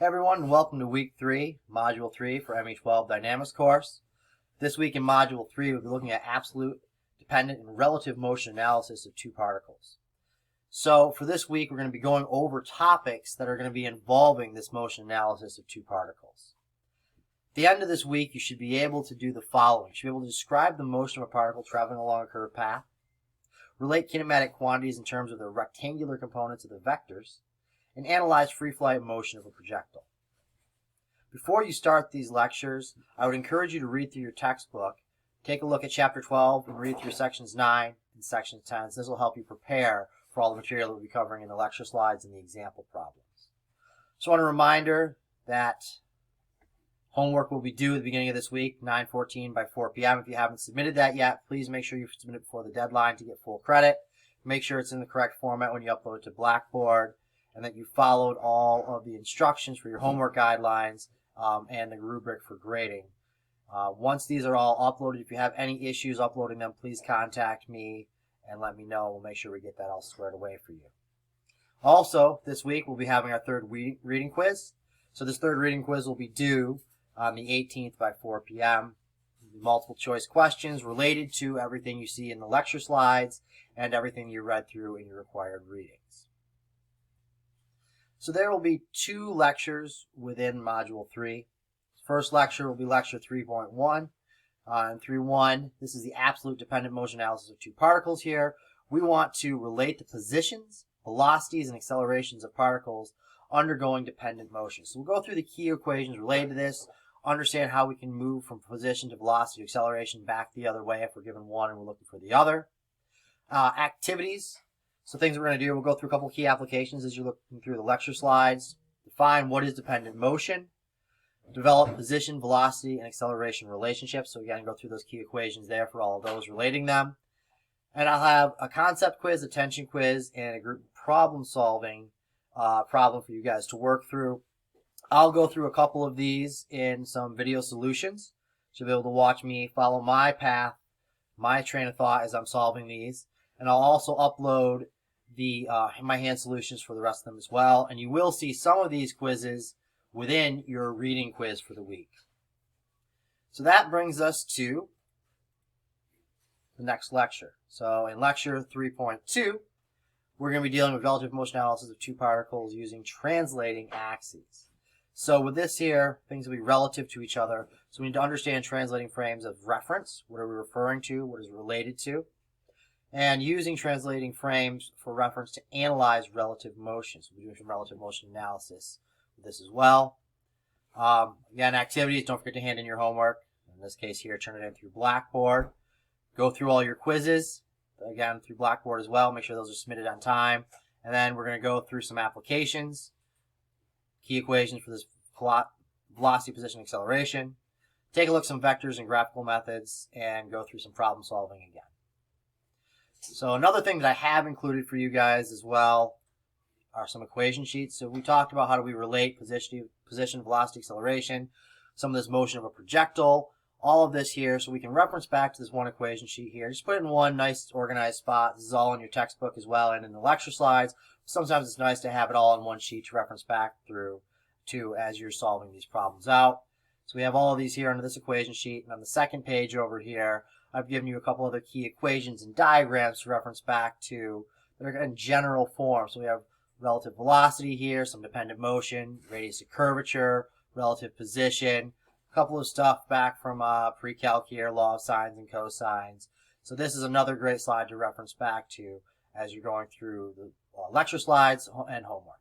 Hey everyone, and welcome to Week 3, Module 3 for ME12 Dynamics course. This week in Module 3, we'll be looking at absolute, dependent, and relative motion analysis of two particles. So for this week, we're going to be going over topics that are going to be involving this motion analysis of two particles. At the end of this week, you should be able to do the following. You should be able to describe the motion of a particle traveling along a curved path, relate kinematic quantities in terms of the rectangular components of the vectors, and analyze free flight motion of a projectile. Before you start these lectures, I would encourage you to read through your textbook, take a look at Chapter 12, and read through Sections 9 and Section 10. This will help you prepare for all the material that we'll be covering in the lecture slides and the example problems. So I want a reminder that homework will be due at the beginning of this week, 9/14 by 4 p.m. If you haven't submitted that yet, please make sure you submit it before the deadline to get full credit. Make sure it's in the correct format when you upload it to Blackboard, and that you followed all of the instructions for your homework guidelines and the rubric for grading. Once these are all uploaded, if you have any issues uploading them, please contact me and let me know. We'll make sure we get that all squared away for you. Also, this week we'll be having our third reading quiz. So this third reading quiz will be due on the 18th by 4 p.m. Multiple choice questions related to everything you see in the lecture slides and everything you read through in your required readings. So there will be two lectures within Module 3. First lecture will be Lecture 3.1. In 3.1, this is the absolute dependent motion analysis of two particles here. We want to relate the positions, velocities, and accelerations of particles undergoing dependent motion. So we'll go through the key equations related to this, understand how we can move from position to velocity to acceleration back the other way if we're given one and we're looking for the other. Activities. So things we're going to do, we'll go through a couple of key applications as you're looking through the lecture slides. Define what is dependent motion. Develop position, velocity, and acceleration relationships. So again, go through those key equations there for all of those relating them. And I'll have a concept quiz, a tension quiz, and a group problem solving problem for you guys to work through. I'll go through a couple of these in some video solutions. So you'll be able to watch me follow my path, my train of thought as I'm solving these. And I'll also upload the my hand solutions for the rest of them as well. And you will see some of these quizzes within your reading quiz for the week. So that brings us to the next lecture. So in lecture 3.2, we're going to be dealing with relative motion analysis of two particles using translating axes. So with this here, things will be relative to each other. So we need to understand translating frames of reference. What are we referring to? What is it related to? And using translating frames for reference to analyze relative motion. So we're doing some relative motion analysis with this as well. Again, activities, don't forget to hand in your homework. In this case here, turn it in through Blackboard. Go through all your quizzes, again, through Blackboard as well. Make sure those are submitted on time. And then we're going to go through some applications, key equations for this velocity, position, acceleration. Take a look at some vectors and graphical methods, and go through some problem solving again. So another thing that I have included for you guys as well are some equation sheets. So we talked about how do we relate position, velocity, acceleration, some of this motion of a projectile, all of this here, so we can reference back to this one equation sheet here. Just put it in one nice organized spot. This is all in your textbook as well and in the lecture slides. Sometimes it's nice to have it all in one sheet to reference back through to as you're solving these problems out. So we have all of these here under this equation sheet, and on the second page over here, I've given you a couple other key equations and diagrams to reference back to that are in general form. So we have relative velocity here, some dependent motion, radius of curvature, relative position, a couple of stuff back from pre-calc here, law of sines and cosines. So this is another great slide to reference back to as you're going through the lecture slides and homework.